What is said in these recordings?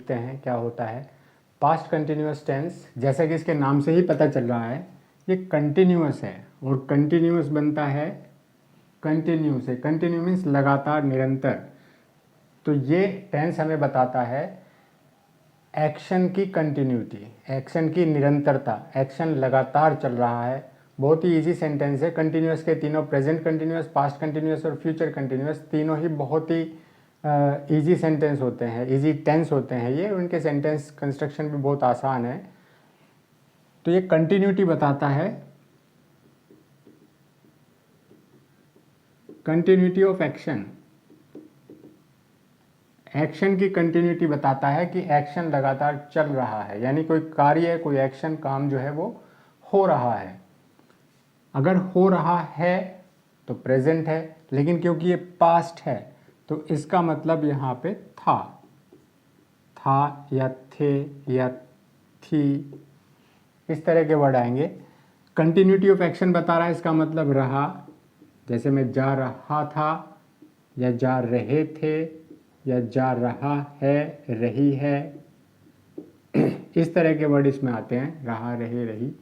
सीखते हैं क्या होता है। पास्ट कंटिन्यूस टेंस, जैसा कि इसके नाम से ही पता चल रहा है, ये कंटिन्यूस है और कंटिन्यूस बनता है कंटिन्यू से। कंटिन्यू मीन्स लगातार, निरंतर। तो ये टेंस हमें बताता है एक्शन की कंटिन्यूटी, एक्शन की निरंतरता, एक्शन लगातार चल रहा है। बहुत ही इजी सेंटेंस है। कंटिन्यूस के तीनों, प्रेजेंट कंटिन्यूस, पास्ट कंटिन्यूस और फ्यूचर कंटिन्यूस, तीनों ही बहुत ही इजी सेंटेंस होते हैं, इजी टेंस होते हैं ये। उनके सेंटेंस कंस्ट्रक्शन भी बहुत आसान है। तो ये कंटिन्यूटी बताता है, कंटिन्यूटी ऑफ एक्शन, एक्शन की कंटिन्यूटी बताता है कि एक्शन लगातार चल रहा है, यानी कोई कार्य, कोई एक्शन, काम जो है वो हो रहा है। अगर हो रहा है तो प्रेजेंट है, लेकिन क्योंकि ये पास्ट है तो इसका मतलब यहाँ पे था या थे या थी, इस तरह के वर्ड आएंगे। कंटिन्यूटी ऑफ एक्शन बता रहा है, इसका मतलब रहा, जैसे मैं जा रहा था या जा रहे थे या जा रहा है, रही है, इस तरह के वर्ड इसमें आते हैं, रहा, रहे, रही।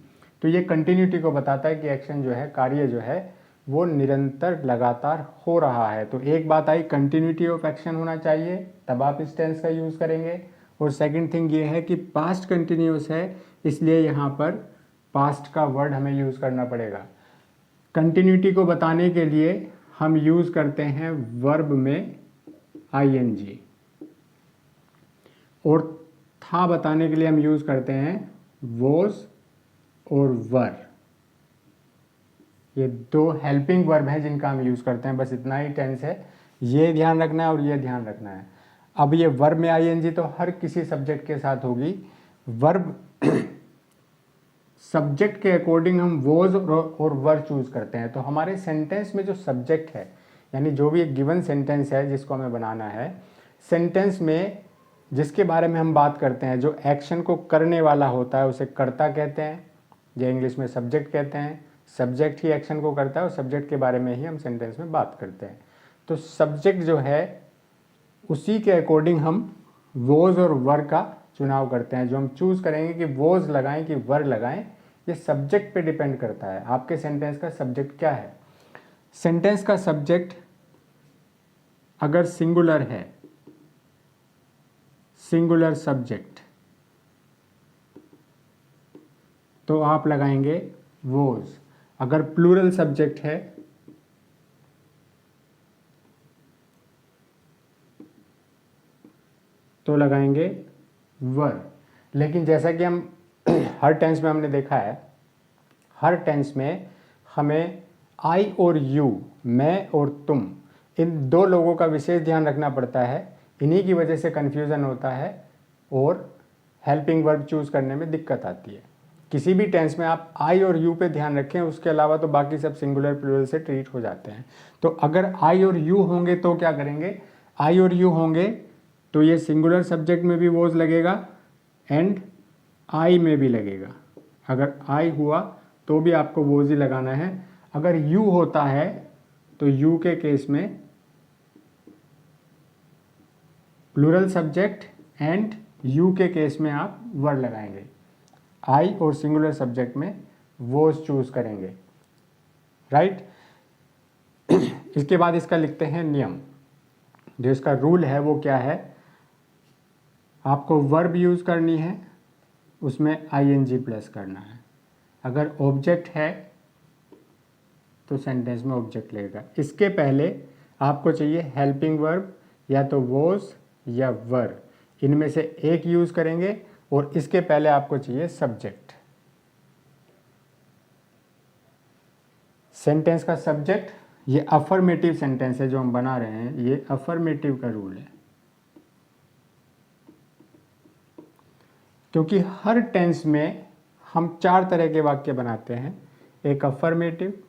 तो ये कंटिन्यूटी को बताता है कि एक्शन जो है, कार्य जो है वो निरंतर लगातार हो रहा है। तो एक बात आई, कंटिन्यूटी ऑफ एक्शन होना चाहिए, तब आप इस टेंस का यूज़ करेंगे। और सेकंड थिंग ये है कि पास्ट कंटिन्यूस है, इसलिए यहाँ पर पास्ट का वर्ड हमें यूज़ करना पड़ेगा। कंटिन्यूटी को बताने के लिए हम यूज़ करते हैं वर्ब में आईएनजी, और था बताने के लिए हम यूज़ करते हैं वॉज और वर। ये दो हेल्पिंग वर्ब हैं जिनका हम यूज़ करते हैं, बस इतना ही टेंस है। ये ध्यान रखना है और ये ध्यान रखना है। अब ये वर्ब में आईएनजी तो हर किसी सब्जेक्ट के साथ होगी। वर्ब सब्जेक्ट के अकॉर्डिंग हम वॉज और वर चूज करते हैं। तो हमारे सेंटेंस में जो सब्जेक्ट है, यानी जो भी एक गिवन सेंटेंस है जिसको हमें बनाना है, सेंटेंस में जिसके बारे में हम बात करते हैं, जो एक्शन को करने वाला होता है, उसे कर्ता कहते हैं, या इंग्लिश में सब्जेक्ट कहते हैं। सब्जेक्ट ही एक्शन को करता है और सब्जेक्ट के बारे में ही हम सेंटेंस में बात करते हैं। तो सब्जेक्ट जो है उसी के अकॉर्डिंग हम वॉज और वर का चुनाव करते हैं। जो हम चूज करेंगे कि वॉज लगाएं कि वर लगाएं, ये सब्जेक्ट पे डिपेंड करता है। आपके सेंटेंस का सब्जेक्ट क्या है। सेंटेंस का सब्जेक्ट अगर सिंगुलर है, सिंगुलर सब्जेक्ट, तो आप लगाएंगे वॉज। अगर प्लूरल सब्जेक्ट है तो लगाएंगे वर। लेकिन जैसा कि हम हर टेंस में हमने देखा है, हर टेंस में हमें आई और यू, मैं और तुम, इन दो लोगों का विशेष ध्यान रखना पड़ता है। इन्हीं की वजह से कन्फ्यूज़न होता है और हेल्पिंग वर्ब चूज़ करने में दिक्कत आती है। किसी भी टेंस में आप आई और यू पे ध्यान रखें, उसके अलावा तो बाकी सब सिंगुलर प्लूरल से ट्रीट हो जाते हैं। तो अगर आई और यू होंगे तो क्या करेंगे, आई और यू होंगे तो ये सिंगुलर सब्जेक्ट में भी वॉज लगेगा एंड आई में भी लगेगा। अगर आई हुआ तो भी आपको वॉज ही लगाना है। अगर यू होता है तो यू के केस में प्लूरल सब्जेक्ट एंड यू के केस में आप वर लगाएंगे। आई और सिंगुलर सब्जेक्ट में वॉज चूज करेंगे, राइट। इसके बाद इसका लिखते हैं नियम। जो इसका रूल है वो क्या है, आपको वर्ब यूज करनी है, उसमें आईएनजी प्लस करना है। अगर ऑब्जेक्ट है तो सेंटेंस में ऑब्जेक्ट लगेगा। इसके पहले आपको चाहिए हेल्पिंग वर्ब, या तो वॉज या वर, इनमें से एक यूज करेंगे। और इसके पहले आपको चाहिए सब्जेक्ट। सेंटेंस का सब्जेक्ट, ये अफर्मेटिव सेंटेंस है जो हम बना रहे हैं, ये अफर्मेटिव का रूल है। क्योंकि हर टेंस में हम चार तरह के वाक्य बनाते हैं, एक अफर्मेटिव,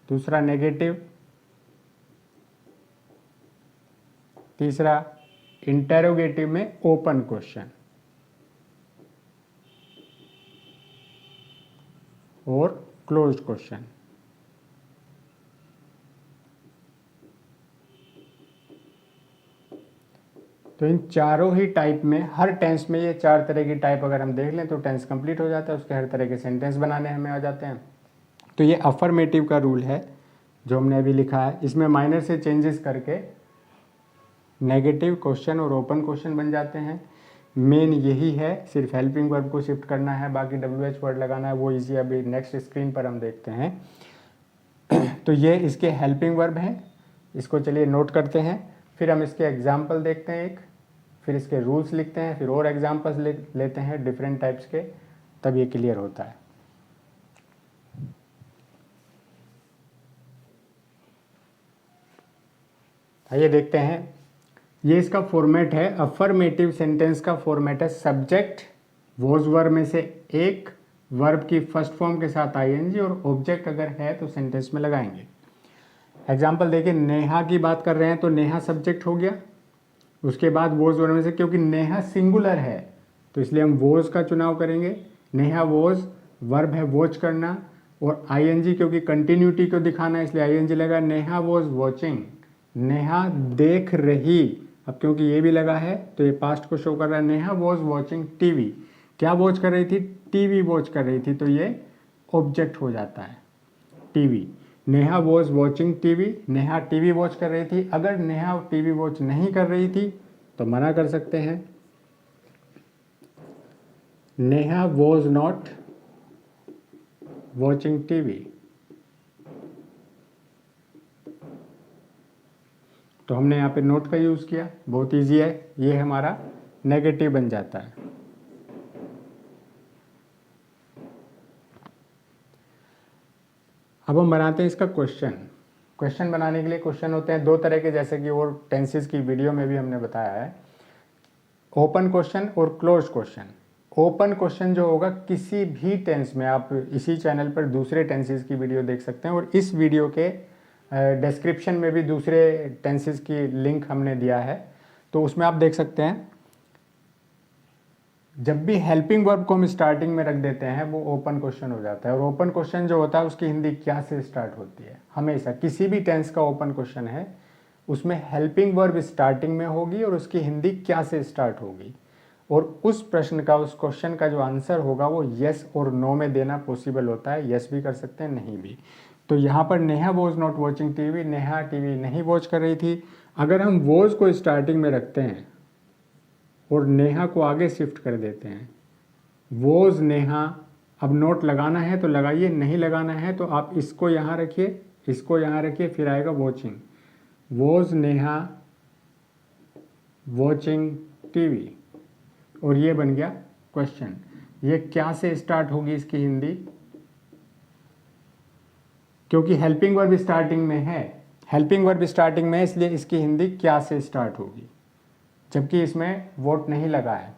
दूसरा नेगेटिव, तीसरा इंटेरोगेटिव में ओपन क्वेश्चन, और क्लोज्ड क्वेश्चन। तो इन चारों ही टाइप में, हर टेंस में ये 4 तरह की टाइप अगर हम देख लें तो टेंस कंप्लीट हो जाता है, उसके हर तरह के सेंटेंस बनाने हमें आ जाते हैं। तो ये अफर्मेटिव का रूल है जो हमने अभी लिखा है। इसमें माइनर से चेंजेस करके नेगेटिव क्वेश्चन और ओपन क्वेश्चन बन जाते हैं। मेन यही है, सिर्फ हेल्पिंग वर्ब को शिफ्ट करना है, बाकी WH वर्ड लगाना है, वो इजी अभी नेक्स्ट स्क्रीन पर हम देखते हैं। तो ये इसके हेल्पिंग वर्ब हैं, इसको चलिए नोट करते हैं, फिर हम इसके एग्जाम्पल देखते हैं एक, फिर इसके रूल्स लिखते हैं, फिर और एग्जाम्पल्स लेते हैं डिफरेंट टाइप्स के, तब ये क्लियर होता है। आइए देखते हैं, ये इसका फॉर्मेट है, अफर्मेटिव सेंटेंस का फॉर्मेट है। सब्जेक्ट वॉज वर्ब में से एक, वर्ब की फर्स्ट फॉर्म के साथ ING, और ऑब्जेक्ट अगर है तो सेंटेंस में लगाएंगे। एग्जाम्पल देखिए, नेहा की बात कर रहे हैं तो नेहा सब्जेक्ट हो गया, उसके बाद वॉज वर्ब में से, क्योंकि नेहा सिंगुलर है तो इसलिए हम वॉज का चुनाव करेंगे। नेहा वॉज वर्ब है वॉच करना, और ING क्योंकि कंटिन्यूटी को दिखाना है इसलिए ING लगा। नेहा वॉज वॉचिंग, नेहा देख रही, अब क्योंकि ये भी लगा है तो ये पास्ट को शो कर रहा है। नेहा वॉज वॉचिंग TV, क्या वॉच कर रही थी? TV वॉच कर रही थी, तो ये ऑब्जेक्ट हो जाता है TV। Neha was watching TV, Neha TV watch कर रही थी। अगर नेहा TV वॉच नहीं कर रही थी तो मना कर सकते हैं, Neha was not watching TV। तो हमने यहाँ पे नोट का यूज़ किया, बहुत इजी है, ये हमारा नेगेटिव बन जाता है। अब हम बनाते हैं इसका क्वेश्चन। क्वेश्चन बनाने के लिए क्वेश्चन होते हैं 2 तरह के, जैसे कि और टेंसेस की वीडियो में भी हमने बताया है, ओपन क्वेश्चन और क्लोज क्वेश्चन। ओपन क्वेश्चन जो होगा किसी भी टेंस में, आप इसी चैनल पर दूसरे टेंसेस की वीडियो देख सकते हैं, और इस वीडियो के डिस्क्रिप्शन में भी दूसरे टेंसेस की लिंक हमने दिया है, तो उसमें आप देख सकते हैं। जब भी हेल्पिंग वर्ब को हम स्टार्टिंग में रख देते हैं वो ओपन क्वेश्चन हो जाता है, और ओपन क्वेश्चन जो होता है उसकी हिंदी क्या से स्टार्ट होती है? हमेशा किसी भी टेंस का ओपन क्वेश्चन है उसमें हेल्पिंग वर्ब स्टार्टिंग में होगी और उसकी हिंदी क्या से स्टार्ट होगी, और उस प्रश्न का, उस क्वेश्चन का जो आंसर होगा वो यस और नो में देना पॉसिबल होता है। यस भी कर सकते हैं, नहीं भी। तो यहाँ पर Neha was not watching TV, Neha TV नहीं वॉच कर रही थी। अगर हम वॉज को स्टार्टिंग में रखते हैं और नेहा को आगे शिफ्ट कर देते हैं, वॉज नेहा, अब नोट लगाना है तो लगाइए, नहीं लगाना है तो आप इसको यहाँ रखिए, इसको यहाँ रखिए, फिर आएगा watching. Was Neha watching TV, और ये बन गया क्वेश्चन। ये क्या से स्टार्ट होगी इसकी हिंदी? क्योंकि हेल्पिंग वर्ब स्टार्टिंग में है, हेल्पिंग वर्ब स्टार्टिंग में है, इसलिए इसकी हिंदी क्या से स्टार्ट होगी, जबकि इसमें वोट नहीं लगा है।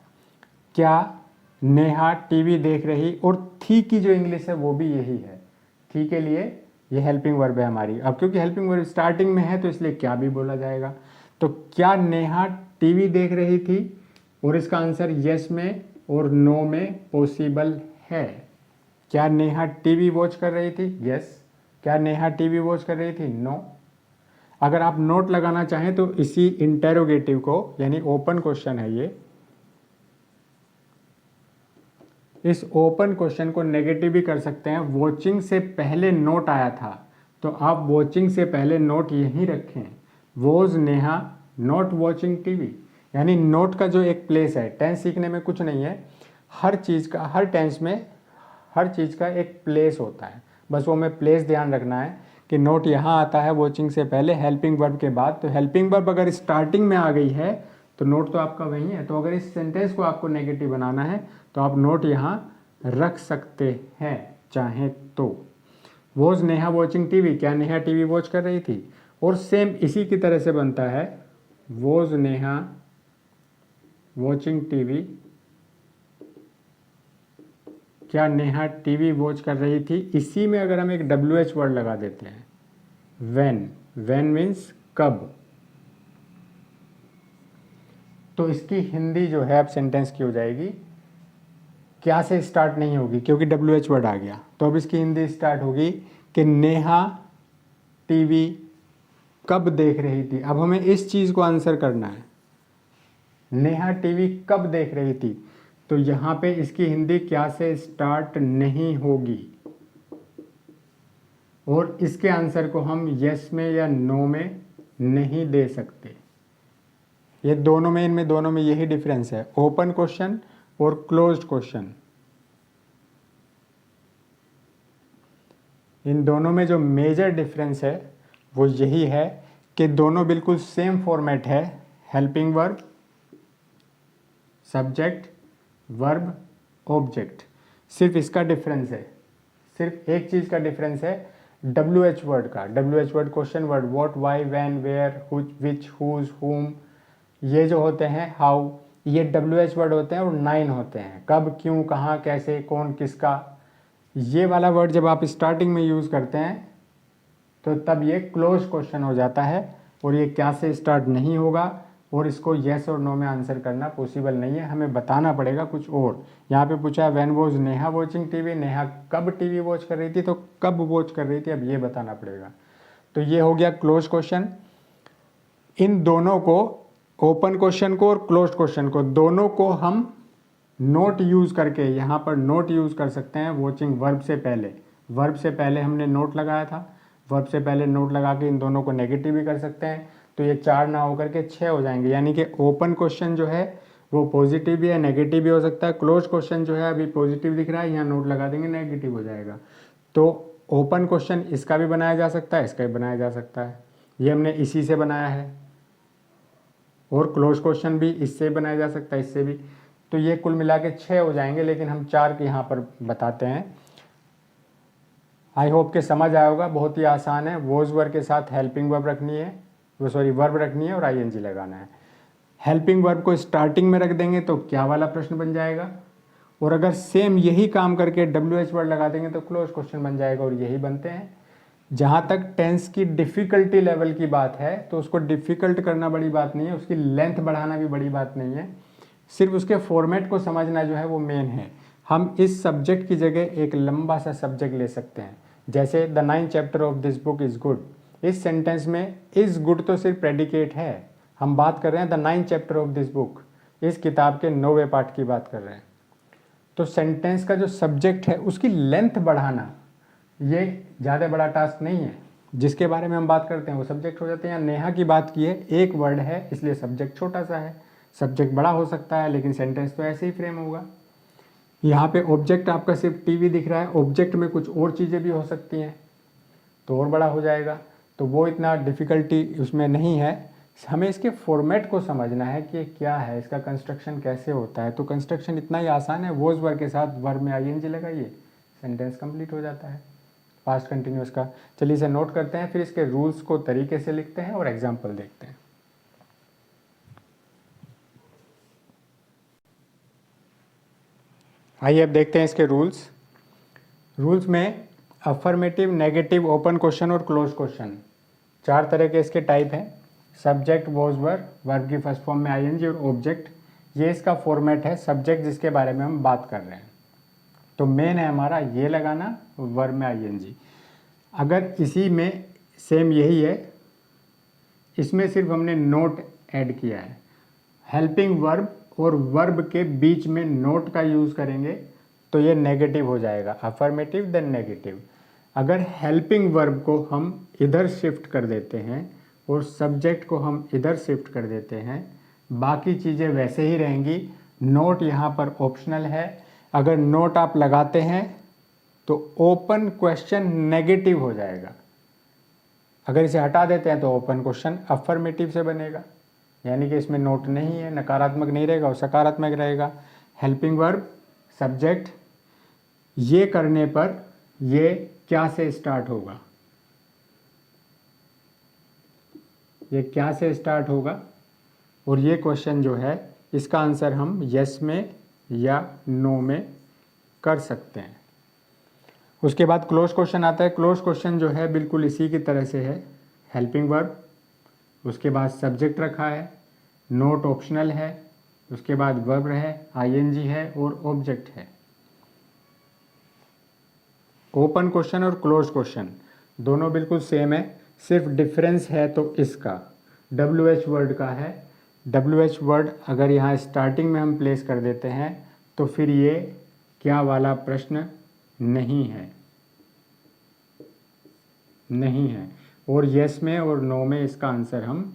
क्या नेहा TV देख रही, और थी की जो इंग्लिश है वो भी यही है, थी के लिए ये हेल्पिंग वर्ब है हमारी। अब क्योंकि हेल्पिंग वर्ब स्टार्टिंग में है तो इसलिए क्या भी बोला जाएगा। तो क्या नेहा TV देख रही थी, और इसका आंसर यस में और नो में पॉसिबल है। क्या नेहा TV वॉच कर रही थी? यस। क्या नेहा TV वॉच कर रही थी? नो। अगर आप नोट लगाना चाहें तो इसी इंटेरोगेटिव को, यानी ओपन क्वेश्चन है ये, इस ओपन क्वेश्चन को नेगेटिव भी कर सकते हैं। वॉचिंग से पहले नोट आया था तो आप वॉचिंग से पहले नोट यहीं रखें, was Neha not watching TV। यानी नोट का जो एक प्लेस है, टेंस सीखने में कुछ नहीं है, हर चीज़ का, हर टेंस में हर चीज़ का एक प्लेस होता है, बस वो हमें प्लेस ध्यान रखना है कि नोट यहाँ आता है वॉचिंग से पहले, हेल्पिंग वर्ब के बाद। तो हेल्पिंग वर्ब अगर स्टार्टिंग में आ गई है तो नोट तो आपका वही है। तो अगर इस सेंटेंस को आपको नेगेटिव बनाना है तो आप नोट यहाँ रख सकते हैं चाहे तो। वॉज नेहा वॉचिंग TV, क्या नेहा TV वॉच कर रही थी? और सेम इसी की तरह से बनता है, वॉज नेहा वॉचिंग TV, क्या नेहा TV वॉच कर रही थी? इसी में अगर हम एक WH वर्ड लगा देते हैं, व्हेन, व्हेन मीन्स कब, तो इसकी हिंदी जो है अब सेंटेंस की हो जाएगी, क्या से स्टार्ट नहीं होगी क्योंकि WH वर्ड आ गया। तो अब इसकी हिंदी स्टार्ट होगी कि नेहा TV कब देख रही थी। अब हमें इस चीज़ को आंसर करना है, नेहा टीवी कब देख रही थी, तो यहाँ पे इसकी हिंदी क्या से स्टार्ट नहीं होगी, और इसके आंसर को हम यस में या नो में नहीं दे सकते। ये दोनों में, इनमें दोनों में यही डिफरेंस है, ओपन क्वेश्चन और क्लोज्ड क्वेश्चन। इन दोनों में जो मेजर डिफरेंस है वो यही है कि दोनों बिल्कुल सेम फॉर्मेट है, helping verb, subject, verb, object. सिर्फ इसका डिफरेंस है, सिर्फ एक चीज़ का डिफरेंस है, WH वर्ड का। WH word question word, what, why, when, where, which, whose, whom, ये जो होते हैं, हाउ, ये WH वर्ड होते हैं और 9 होते हैं, कब, क्यों, कहाँ, कैसे, कौन, किसका। ये वाला वर्ड जब आप स्टार्टिंग में यूज़ करते हैं तो तब ये क्लोज क्वेश्चन हो जाता है, और ये क्या से स्टार्ट नहीं होगा, और इसको येस और नो में आंसर करना पॉसिबल नहीं है, हमें बताना पड़ेगा कुछ और। यहाँ पे पूछा है when was Neha watching TV, Neha कब टीवी वॉच कर रही थी, तो कब वॉच कर रही थी, अब ये बताना पड़ेगा। तो ये हो गया क्लोज क्वेश्चन। इन दोनों को, ओपन क्वेश्चन को और क्लोज क्वेश्चन को, दोनों को हम नोट यूज़ करके यहाँ पर नोट यूज़ कर सकते हैं। वॉचिंग वर्ब से पहले, वर्ब से पहले हमने नोट लगाया था, वर्ब से पहले नोट लगा के इन दोनों को नेगेटिव भी कर सकते हैं, तो ये 4 ना होकर के 6 हो जाएंगे। यानी कि ओपन क्वेश्चन जो है वो पॉजिटिव भी है, नेगेटिव भी हो सकता है। क्लोज क्वेश्चन जो है अभी पॉजिटिव दिख रहा है, यहाँ नोट लगा देंगे, नेगेटिव हो जाएगा। तो ओपन क्वेश्चन इसका भी बनाया जा सकता है, इसका भी बनाया जा सकता है, ये हमने इसी से बनाया है, और क्लोज क्वेश्चन भी इससे बनाया जा सकता है, इससे भी। तो ये कुल मिला के 6 हो जाएंगे, लेकिन हम 4 के यहाँ पर बताते हैं। आई होप के समझ आया होगा, बहुत ही आसान है। वॉज वर्ब के साथ हेल्पिंग वर्ब रखनी है, वर्ब रखनी है और ING लगाना है। हेल्पिंग वर्ब को स्टार्टिंग में रख देंगे तो क्या वाला प्रश्न बन जाएगा, और अगर सेम यही काम करके WH वर्ड लगा देंगे तो क्लोज क्वेश्चन बन जाएगा, और यही बनते हैं। जहाँ तक टेंस की डिफ़िकल्टी लेवल की बात है तो उसको डिफ़िकल्ट करना बड़ी बात नहीं है, उसकी लेंथ बढ़ाना भी बड़ी बात नहीं है, सिर्फ उसके फॉर्मेट को समझना जो है वो मेन है। हम इस सब्जेक्ट की जगह एक लंबा सा सब्जेक्ट ले सकते हैं, जैसे the 9th chapter of this book is good. इस सेंटेंस में इज़ गुड तो सिर्फ प्रेडिकेट है, हम बात कर रहे हैं the 9th chapter of this book, इस किताब के 9वें पार्ट की बात कर रहे हैं। तो सेंटेंस का जो सब्जेक्ट है उसकी लेंथ बढ़ाना ये ज़्यादा बड़ा टास्क नहीं है, जिसके बारे में हम बात करते हैं वो सब्जेक्ट हो जाते हैं। नेहा की बात की है, एक वर्ड है इसलिए सब्जेक्ट छोटा सा है, सब्जेक्ट बड़ा हो सकता है लेकिन सेंटेंस तो ऐसे ही फ्रेम होगा। यहाँ पे ऑब्जेक्ट आपका सिर्फ टीवी दिख रहा है, ऑब्जेक्ट में कुछ और चीज़ें भी हो सकती हैं तो और बड़ा हो जाएगा, तो वो इतना डिफ़िकल्टी उसमें नहीं है। हमें इसके फॉर्मेट को समझना है कि क्या है, इसका कंस्ट्रक्शन कैसे होता है। तो कंस्ट्रक्शन इतना ही आसान है, वॉज वर्ब के साथ वर्ब में ING लगाइए, सेंटेंस कंप्लीट हो जाता है पास्ट कंटिन्यूस का। चलिए इसे नोट करते हैं, फिर इसके रूल्स को तरीके से लिखते हैं और एग्जाम्पल देखते हैं। आइए अब देखते हैं इसके रूल्स। रूल्स में अफर्मेटिव, नेगेटिव, ओपन क्वेश्चन और क्लोज क्वेश्चन, 4 तरह के इसके टाइप हैं। सब्जेक्ट, वॉज वर्ब, वर्ब की फर्स्ट फॉर्म में ING और ऑब्जेक्ट, ये इसका फॉर्मेट है सब्जेक्ट जिसके बारे में हम बात कर रहे हैं। तो मेन है हमारा ये लगाना, वर्ब में ING। अगर इसी में सेम यही है, इसमें सिर्फ हमने नोट ऐड किया है, हेल्पिंग वर्ब और वर्ब के बीच में नोट का यूज़ करेंगे तो ये नेगेटिव हो जाएगा, अफर्मेटिव देन नेगेटिव। अगर हेल्पिंग वर्ब को हम इधर शिफ्ट कर देते हैं और सब्जेक्ट को हम इधर शिफ्ट कर देते हैं, बाकी चीज़ें वैसे ही रहेंगी, नोट यहाँ पर ऑप्शनल है। अगर नोट आप लगाते हैं तो ओपन क्वेश्चन नेगेटिव हो जाएगा, अगर इसे हटा देते हैं तो ओपन क्वेश्चन अफर्मेटिव से बनेगा, यानी कि इसमें नोट नहीं है, नकारात्मक नहीं रहेगा और सकारात्मक रहेगा। हेल्पिंग वर्ब, सब्जेक्ट, ये करने पर ये क्या से स्टार्ट होगा, ये क्या से स्टार्ट होगा, और ये क्वेश्चन जो है इसका आंसर हम यस में या नो में कर सकते हैं। उसके बाद क्लोज क्वेश्चन आता है। क्लोज क्वेश्चन जो है बिल्कुल इसी की तरह से है, हेल्पिंग वर्ब, उसके बाद सब्जेक्ट रखा है, नोट ऑप्शनल है, उसके बाद वर्ब है, ING है और ऑब्जेक्ट है। ओपन क्वेश्चन और क्लोज क्वेश्चन दोनों बिल्कुल सेम है, सिर्फ डिफरेंस है तो इसका WH वर्ड का है, WH वर्ड अगर यहाँ स्टार्टिंग में हम प्लेस कर देते हैं तो फिर ये क्या वाला प्रश्न नहीं है, नहीं है। और यस में और नो में इसका आंसर हम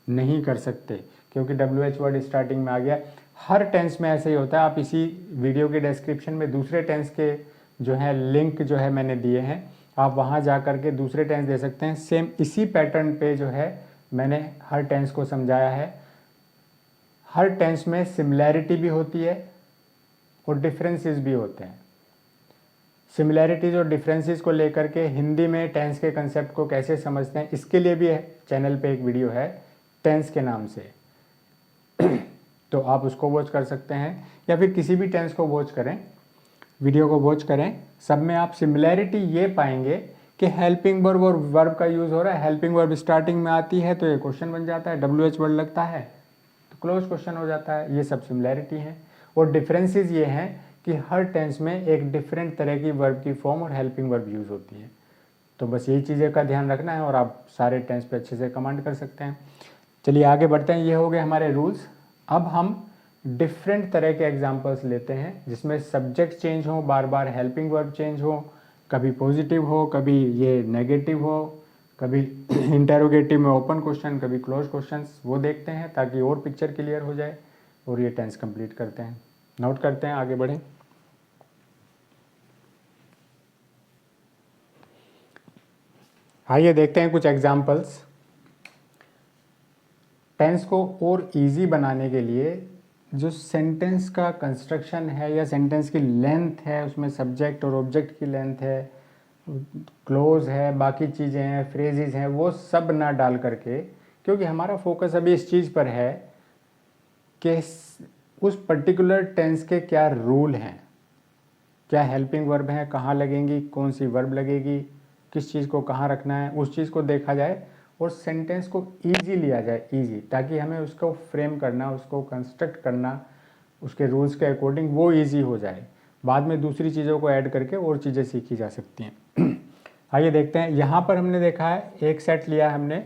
नहीं कर सकते क्योंकि WH वर्ड स्टार्टिंग में आ गया। हर टेंस में ऐसे ही होता है। आप इसी वीडियो के डिस्क्रिप्शन में दूसरे टेंस के जो है लिंक जो है मैंने दिए हैं, आप वहाँ जा कर के दूसरे टेंस दे सकते हैं। सेम इसी पैटर्न पे जो है मैंने हर टेंस को समझाया है। हर टेंस में सिमिलैरिटी भी होती है और डिफरेंसेस भी होते हैं। सिमिलैरिटीज़ और डिफरेंसेस को लेकर के हिंदी में टेंस के कंसेप्ट को कैसे समझते हैं, इसके लिए भी चैनल पे एक वीडियो है टेंस के नाम से तो आप उसको वॉच कर सकते हैं या फिर किसी भी टेंस को वॉच करें, वीडियो को वॉच करें। सब में आप सिमिलैरिटी ये पाएंगे कि हेल्पिंग वर्ब और वर्ब का यूज़ हो रहा है। हेल्पिंग वर्ब स्टार्टिंग में आती है तो ये क्वेश्चन बन जाता है, WH वर्ड लगता है तो क्लोज क्वेश्चन हो जाता है। ये सब सिमिलैरिटी है। और डिफरेंसेस ये हैं कि हर टेंस में एक डिफरेंट तरह की वर्ब की फॉर्म और हेल्पिंग वर्ब यूज़ होती है। तो बस यही चीज़ें का ध्यान रखना है और आप सारे टेंस पे अच्छे से कमांड कर सकते हैं। चलिए आगे बढ़ते हैं। ये हो गए हमारे रूल्स। अब हम डिफरेंट तरह के एग्जांपल्स लेते हैं जिसमें सब्जेक्ट चेंज हो, बार बार हेल्पिंग वर्ब चेंज हो, कभी पॉजिटिव हो, कभी ये नेगेटिव हो, कभी इंटेरोगेटिव में ओपन क्वेश्चन, कभी क्लोज क्वेश्चंस, वो देखते हैं ताकि और पिक्चर क्लियर हो जाए और ये टेंस कंप्लीट करते हैं। नोट करते हैं, आगे बढ़ें। आइए देखते हैं कुछ एग्जांपल्स। टेंस को और इजी बनाने के लिए जो सेंटेंस का कंस्ट्रक्शन है या सेंटेंस की लेंथ है, उसमें सब्जेक्ट और ऑब्जेक्ट की लेंथ है, क्लोज है, बाकी चीज़ें हैं, फ्रेजेस हैं, वो सब ना डाल करके, क्योंकि हमारा फोकस अभी इस चीज़ पर है कि उस पर्टिकुलर टेंस के क्या रूल हैं, क्या हेल्पिंग वर्ब हैं, कहाँ लगेंगी, कौन सी वर्ब लगेगी, किस चीज़ को कहाँ रखना है, उस चीज़ को देखा जाए और सेंटेंस को ईजी लिया जाए, ईजी, ताकि हमें उसको फ्रेम करना, उसको कंस्ट्रक्ट करना उसके रूल्स के अकॉर्डिंग वो ईजी हो जाए। बाद में दूसरी चीज़ों को ऐड करके और चीज़ें सीखी जा सकती हैं। आइए देखते हैं। यहाँ पर हमने देखा है एक सेट लिया है हमने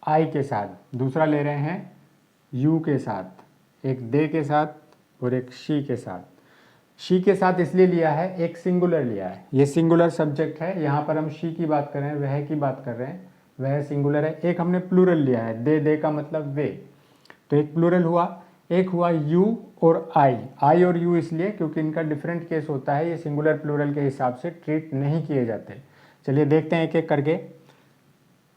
आई के साथ, दूसरा ले रहे हैं यू के साथ, एक दे के साथ और एक शी के साथ। शी के साथ इसलिए लिया है, एक सिंगुलर लिया है, ये सिंगुलर सब्जेक्ट है। यहाँ पर हम शी की बात कर रहे हैं, वह की बात कर रहे हैं, वह सिंगुलर है। एक हमने प्लूरल लिया है, दे का मतलब वे, तो एक प्लूरल हुआ। एक हुआ यू और आई और यू इसलिए क्योंकि इनका डिफरेंट केस होता है, ये सिंगुलर प्लूरल के हिसाब से ट्रीट नहीं किए जाते। चलिए देखते हैं एक एक करके।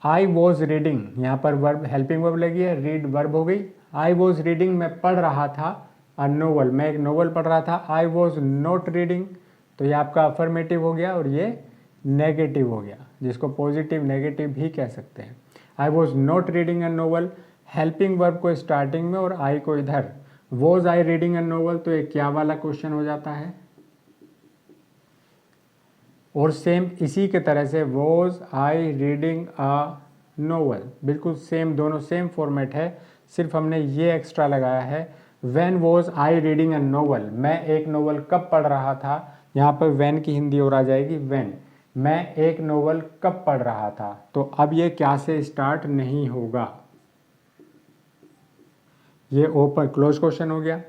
आई वॉज रीडिंग, यहाँ पर वर्ब हेल्पिंग वर्ब लगी है, रीड वर्ब हो गई। आई वॉज रीडिंग, मैं पढ़ रहा था, अ नोवल, मैं एक नोवेल पढ़ रहा था। आई वॉज नॉट रीडिंग, तो ये आपका अफर्मेटिव हो गया और ये नेगेटिव हो गया, जिसको पॉजिटिव नेगेटिव भी कह सकते हैं। I was not reading a novel, helping verb को स्टार्टिंग में और आई को इधर। Was I reading a novel, तो ये क्या वाला क्वेश्चन हो जाता है। और सेम इसी के तरह से was I reading a novel, बिल्कुल सेम, दोनों सेम फॉर्मेट है, सिर्फ हमने ये एक्स्ट्रा लगाया है। When was I reading a novel, मैं एक नोवेल कब पढ़ रहा था, यहाँ पर व्हेन की हिंदी और आ जाएगी व्हेन, मैं एक नोवेल कब पढ़ रहा था। तो अब ये क्या से स्टार्ट नहीं होगा, ये ओपन क्लोज क्वेश्चन हो गया।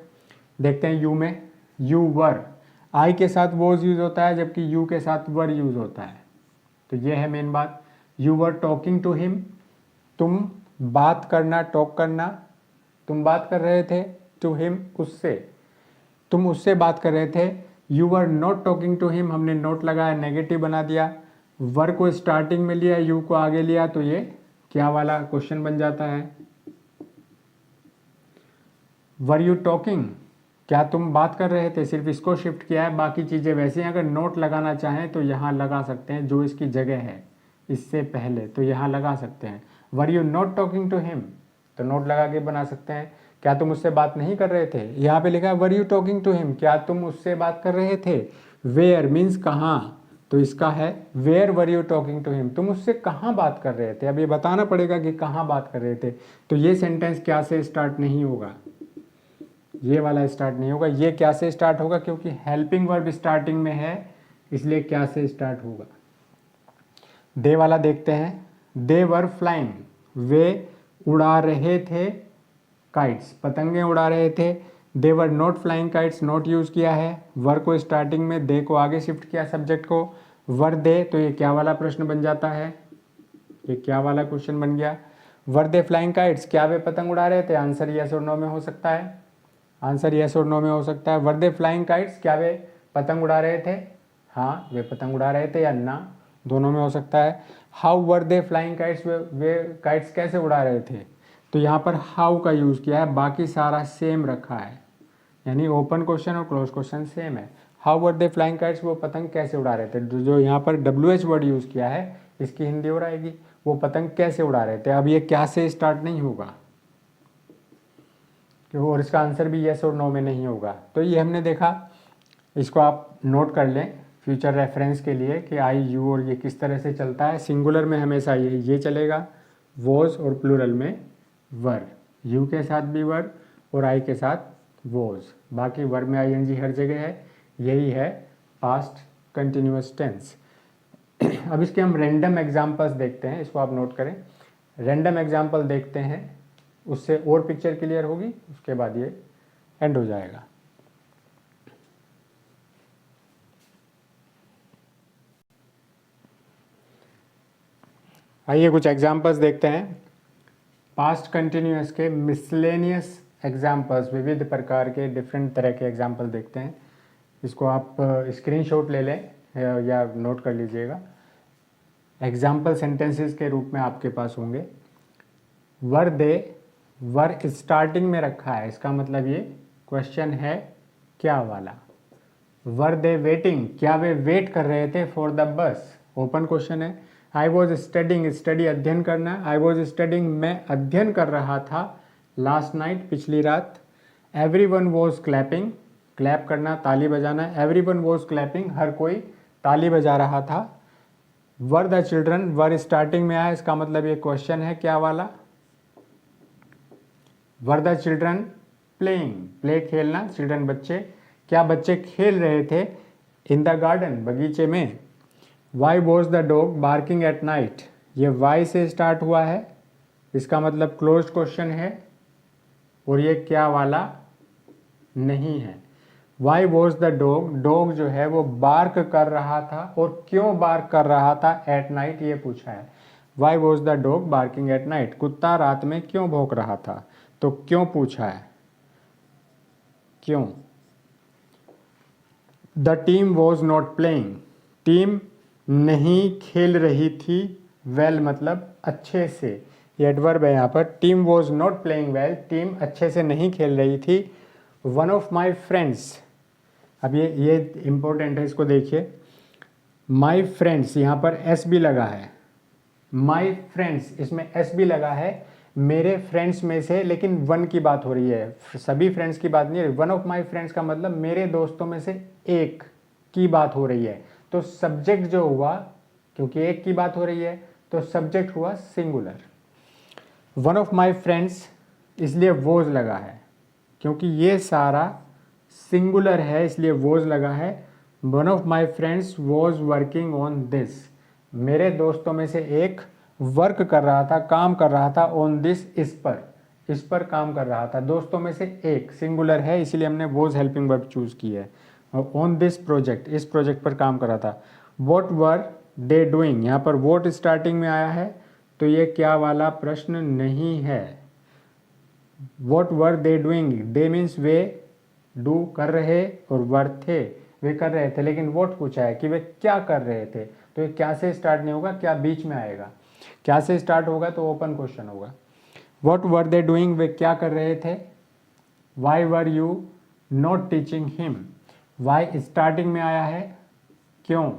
देखते हैं यू में, यू वर, आई के साथ वॉज यूज होता है जबकि यू के साथ वर यूज होता है, तो ये है मेन बात। You were talking to him, तुम बात करना, टॉक करना, तुम बात कर रहे थे, टू हिम उससे, तुम उससे बात कर रहे थे। You were not talking to him, हमने नोट लगाया, नेगेटिव बना दिया, वर को स्टार्टिंग में लिया, यू को आगे लिया, तो ये क्या वाला क्वेश्चन बन जाता है। वर यू टॉकिंग, क्या तुम बात कर रहे थे, सिर्फ इसको शिफ्ट किया है, बाकी चीज़ें वैसे हैं। अगर नोट लगाना चाहें तो यहाँ लगा सकते हैं, जो इसकी जगह है इससे पहले, तो यहाँ लगा सकते हैं। Were you not talking to him, तो नोट लगा के बना सकते हैं, क्या तुम उससे बात नहीं कर रहे थे। यहाँ पे लिखा है were you talking to him, क्या तुम उससे बात कर रहे थे। वेयर मीन्स कहाँ, तो इसका है where were you talking to him, तुम उससे कहाँ बात कर रहे थे। अब ये बताना पड़ेगा कि कहाँ बात कर रहे थे, तो ये सेंटेंस क्या से स्टार्ट नहीं होगा, ये वाला स्टार्ट नहीं होगा। ये क्या से स्टार्ट होगा, क्योंकि हेल्पिंग वर्ब स्टार्टिंग में है, इसलिए क्या से स्टार्ट होगा। दे वाला देखते हैं। दे वर फ्लाइंग, वे उड़ा रहे थे, काइट्स, पतंगे उड़ा रहे थे। They were not flying kites, not use किया है। वर को स्टार्टिंग में, दे को आगे शिफ्ट किया सब्जेक्ट को। वर दे, तो ये क्या वाला प्रश्न बन जाता है, ये क्या वाला क्वेश्चन बन गया। वर दे फ्लाइंग काइट्स, क्या वे पतंग उड़ा रहे थे, आंसर यस और नो में हो सकता है, आंसर यस और नो में हो सकता है। वर दे फ्लाइंग काइट्स, क्या वे पतंग उड़ा रहे थे, हाँ वे पतंग उड़ा रहे थे, या ना, दोनों में हो सकता है। How were they flying kites, way kites कैसे उड़ा रहे थे, तो यहाँ पर हाउ का यूज़ किया है, बाकी सारा सेम रखा है, यानी ओपन क्वेश्चन और क्लोज क्वेश्चन सेम है। How were they flying kites, वो पतंग कैसे उड़ा रहे थे, जो यहाँ पर WH वर्ड यूज़ किया है इसकी हिंदी हो रहेगी वो पतंग कैसे उड़ा रहे थे। अब ये क्या से स्टार्ट नहीं होगा, और इसका आंसर भी येस और नो में नहीं होगा। तो ये हमने देखा, इसको आप नोट कर लें फ्यूचर रेफरेंस के लिए कि आई यू और ये किस तरह से चलता है। सिंगुलर में हमेशा ये चलेगा, वॉज, और प्लूरल में वर, यू के साथ भी वर और आई के साथ वॉज, बाकी वर में ING हर जगह है, यही है पास्ट कंटिन्यूअस टेंस। अब इसके हम रैंडम एग्जाम्पल्स देखते हैं, इसको आप नोट करें। रैंडम एग्जाम्पल देखते हैं, उससे और पिक्चर क्लियर होगी, उसके बाद ये एंड हो जाएगा। आइए कुछ एग्जाम्पल्स देखते हैं। पास्ट कंटिन्यूअस के मिसलेनियस एग्जाम्पल्स, विविध प्रकार के डिफरेंट तरह के एग्जाम्पल देखते हैं। इसको आप स्क्रीनशॉट ले लें या नोट कर लीजिएगा। एग्जाम्पल सेंटेंसेस के रूप में आपके पास होंगे। वर दे, वर स्टार्टिंग में रखा है, इसका मतलब ये क्वेश्चन है क्या वाला। वर दे वेटिंग, क्या वे वेट कर रहे थे for the bus, open question है। आई वॉज स्टडिंग, स्टडी अध्ययन करना, आई वॉज स्टडिंग, मैं अध्ययन कर रहा था, लास्ट नाइट, पिछली रात। Every one was clapping, clap करना, ताली बजाना, एवरी वन वॉज क्लैपिंग, हर कोई ताली बजा रहा था। Were the children, were starting में आया, इसका मतलब ये क्वेश्चन है क्या वाला। Were the children playing, play खेलना, चिल्ड्रन बच्चे, क्या बच्चे खेल रहे थे इन द गार्डन, बगीचे में। Why was the dog barking at night, ये वाई से स्टार्ट हुआ है, इसका मतलब क्लोज क्वेश्चन है और ये क्या वाला नहीं है। Why was the dog, dog जो है वो बार्क कर रहा था, और क्यों बार्क कर रहा था एट नाइट, ये पूछा है। Why was the dog barking at night, कुत्ता रात में क्यों भौंक रहा था, तो क्यों पूछा है, क्यों। The team was not playing, team नहीं खेल रही थी, वेल मतलब अच्छे से, ये एडवर्ब है यहाँ पर। Team was not playing well, team अच्छे से नहीं खेल रही थी। वन ऑफ माई फ्रेंड्स, अब ये इम्पोर्टेंट है, इसको देखिए। माई फ्रेंड्स, यहाँ पर एस भी लगा है, माई फ्रेंड्स, इसमें एस भी लगा है, मेरे फ्रेंड्स में से, लेकिन वन की बात हो रही है, सभी फ्रेंड्स की बात नहीं है। वन ऑफ माई फ्रेंड्स का मतलब मेरे दोस्तों में से एक की बात हो रही है, तो सब्जेक्ट जो हुआ, क्योंकि एक की बात हो रही है तो सब्जेक्ट हुआ singular. One of my friends, इसलिए वोज लगा है, क्योंकि ये सारा सिंगुलर है इसलिए वोज लगा है। One of my friends was working on this, मेरे दोस्तों में से एक वर्क कर रहा था, काम कर रहा था, ऑन दिस, इस पर काम कर रहा था। दोस्तों में से एक सिंगुलर है, इसीलिए हमने वॉज हेल्पिंग वर्ब चूज की है। ऑन दिस प्रोजेक्ट, इस प्रोजेक्ट पर काम कर रहा था। वॉट वर दे डूइंग, यहाँ पर वॉट स्टार्टिंग में आया है, तो ये क्या वाला प्रश्न नहीं है। What were they doing, they means way, do कर रहे, और वर थे, वे कर रहे थे, लेकिन वॉट पूछा है कि वे क्या कर रहे थे, तो ये क्या से स्टार्ट नहीं होगा, क्या बीच में आएगा। क्या से स्टार्ट होगा तो ओपन क्वेश्चन होगा। वॉट वर दे डूइंग, वे क्या कर रहे थे। Why were you not teaching him, why starting में आया है, क्यों।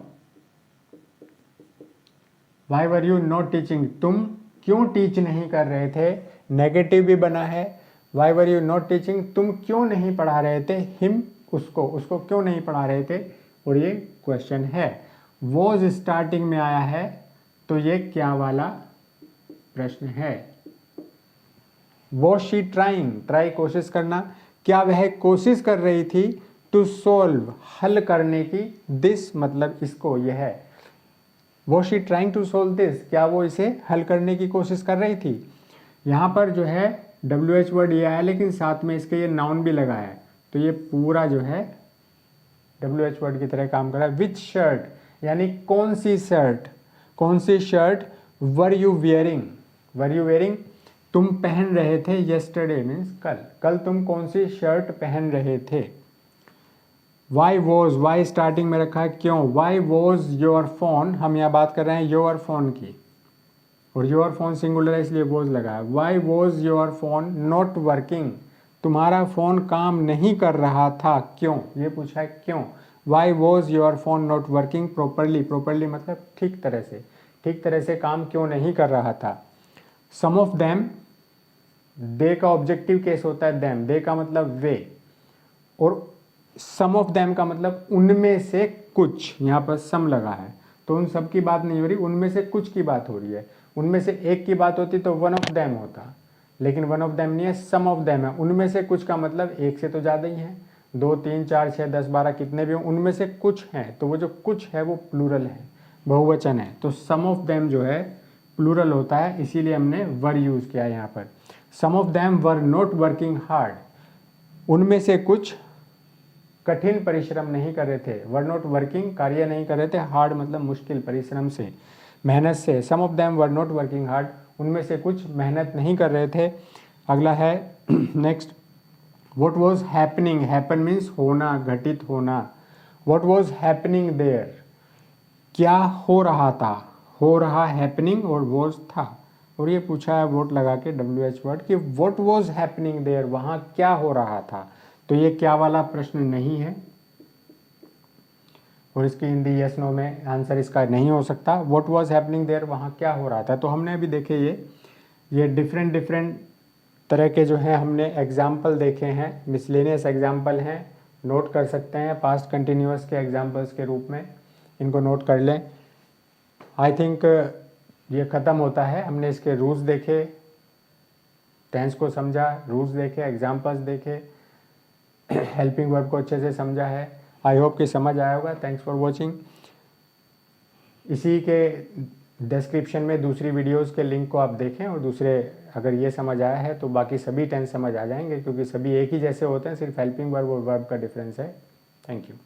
Why were you not teaching, तुम क्यों टीच नहीं कर रहे थे, नेगेटिव भी बना है। Y were you not teaching, तुम क्यों नहीं पढ़ा रहे थे, हिम, उसको क्यों नहीं पढ़ा रहे थे, और ये क्वेश्चन है। वॉज स्टार्टिंग में आया है, तो ये क्या वाला प्रश्न है। वॉज शी ट्राइंग, ट्राई कोशिश करना, क्या वह कोशिश कर रही थी, टू सोल्व, हल करने की, दिस मतलब इसको, यह है। Was she trying to solve this, क्या वो इसे हल करने की कोशिश कर रही थी। यहाँ पर जो है WH वर्ड ये आया लेकिन साथ में इसके ये नाउन भी लगा है, तो ये पूरा जो है WH वर्ड की तरह काम कर रहा है। विच शर्ट यानी कौन सी शर्ट, कौन सी shirt were you wearing, were you wearing तुम पहन रहे थे, येस्टरडे मीन्स कल, कल तुम कौन सी शर्ट पहन रहे थे। वाई वॉज, वाई स्टार्टिंग में रखा है क्यों, वाई वॉज योर फोन, हम यहाँ बात कर रहे हैं योर फोन की, और योर फोन सिंगुलर है इसलिए वॉज लगा है। Why was your phone not working, तुम्हारा फ़ोन काम नहीं कर रहा था क्यों, ये पूछा है क्यों। Why was your phone not working properly, properly मतलब ठीक तरह से, ठीक तरह से काम क्यों नहीं कर रहा था। सम ऑफ देम, दे का ऑब्जेक्टिव केस होता है देम, दे का मतलब वे, और सम ऑफ देम का मतलब उनमें से कुछ, यहाँ पर सम लगा है तो उन सब की बात नहीं हो रही, उनमें से कुछ की बात हो रही है। उनमें से एक की बात होती तो वन ऑफ देम होता, लेकिन वन ऑफ देम नहीं है, सम ऑफ देम है। उनमें से कुछ का मतलब एक से तो ज़्यादा ही है, 2 3 4 6 10 12 कितने भी हो, उनमें से कुछ हैं, तो वो जो कुछ है वो प्लूरल है, बहुवचन है, तो सम ऑफ देम जो है प्लूरल होता है, इसीलिए हमने वर यूज़ किया है यहाँ पर। Some of them were not working hard, उनमें से कुछ कठिन परिश्रम नहीं कर रहे थे, वर नॉट वर्किंग कार्य नहीं कर रहे थे, हार्ड मतलब मुश्किल, परिश्रम से, मेहनत से। Some of them were not working hard, उनमें से कुछ मेहनत नहीं कर रहे थे। अगला है next, what was happening, happen means होना, घटित होना। व्हाट वाज हैपनिंग देयर, क्या हो रहा था, हो रहा हैपनिंग और वाज था, और ये पूछा है वोट लगा के WH वर्ड कि व्हाट वाज हैपनिंग देयर, वहाँ क्या हो रहा था, तो ये क्या वाला प्रश्न नहीं है, और इसकी हिंदी यस नो में आंसर इसका नहीं हो सकता। व्हाट वाज हैपनिंग देयर, वहाँ क्या हो रहा था। तो हमने अभी देखे ये डिफरेंट डिफरेंट तरह के जो हैं हमने एग्जाम्पल देखे हैं, मिसलेनियस एग्जाम्पल हैं, नोट कर सकते हैं पास्ट कंटिन्यूअस के एग्जाम्पल्स के रूप में, इनको नोट कर लें। आई थिंक ये ख़त्म होता है, हमने इसके रूल्स देखे, टेंस को समझा, रूल्स देखे, एग्जाम्पल्स देखे, हेल्पिंग वर्ब को अच्छे से समझा है। आई होप कि समझ आया होगा। Thanks for watching. इसी के डिस्क्रिप्शन में दूसरी वीडियोस के लिंक को आप देखें, और दूसरे अगर ये समझ आया है तो बाकी सभी टेंस समझ आ जाएंगे, क्योंकि सभी एक ही जैसे होते हैं, सिर्फ हेल्पिंग वर्ब और वर्ब का डिफरेंस है। Thank you.